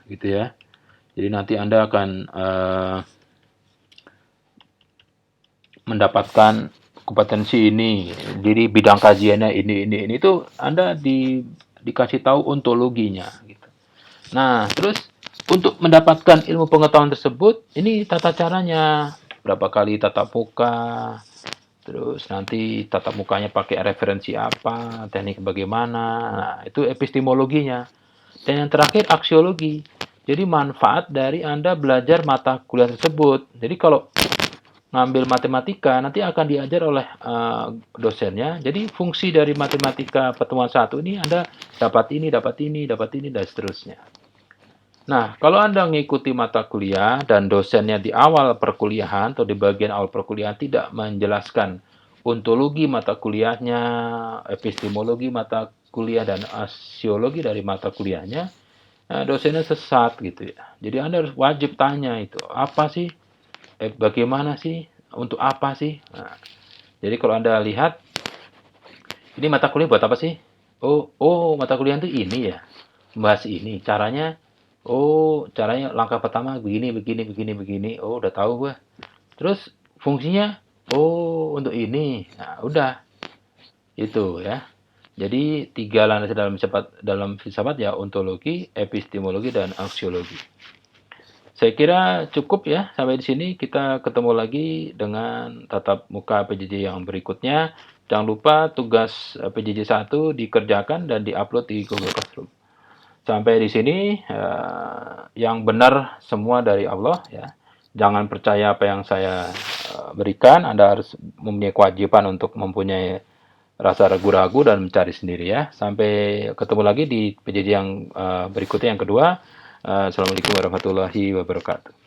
gitu ya. Jadi nanti Anda akan mendapatkan kompetensi ini, jadi bidang kajiannya ini itu Anda dikasih tahu ontologinya gitu. Nah, terus untuk mendapatkan ilmu pengetahuan tersebut, ini tata caranya, berapa kali tatap muka, terus nanti tatap mukanya pakai referensi apa, teknik bagaimana, nah, itu epistemologinya. Dan yang terakhir aksiologi. Jadi manfaat dari Anda belajar mata kuliah tersebut. Jadi kalau ngambil matematika nanti akan diajar oleh dosennya. Jadi fungsi dari matematika pertemuan satu ini Anda dapat ini, dan seterusnya. Nah, kalau Anda mengikuti mata kuliah dan dosennya di awal perkuliahan atau di bagian awal perkuliahan tidak menjelaskan ontologi mata kuliahnya, epistemologi mata kuliah, dan aksiologi dari mata kuliahnya, nah, dosennya sesat gitu ya. Jadi Anda harus wajib tanya itu, apa sih, bagaimana sih, untuk apa sih? Nah, jadi kalau Anda lihat, ini mata kuliah buat apa sih? Oh, mata kuliah itu ini ya, membahas ini. Caranya, caranya langkah pertama begini. Oh, udah tahu gue. Terus fungsinya, untuk ini. Nah, udah. Itu ya. Jadi tiga landasan dalam filsafat ya, ontologi, epistemologi, dan aksiologi. Saya kira cukup ya, sampai di sini. Kita ketemu lagi dengan tatap muka PJJ yang berikutnya. Jangan lupa tugas PJJ 1 dikerjakan dan diupload di Google Classroom. Sampai di sini, yang benar semua dari Allah ya. Jangan percaya apa yang saya berikan. Anda harus mempunyai kewajiban untuk mempunyai rasa ragu-ragu dan mencari sendiri ya. Sampai ketemu lagi di PJJ yang berikutnya, yang kedua. Assalamualaikum warahmatullahi wabarakatuh.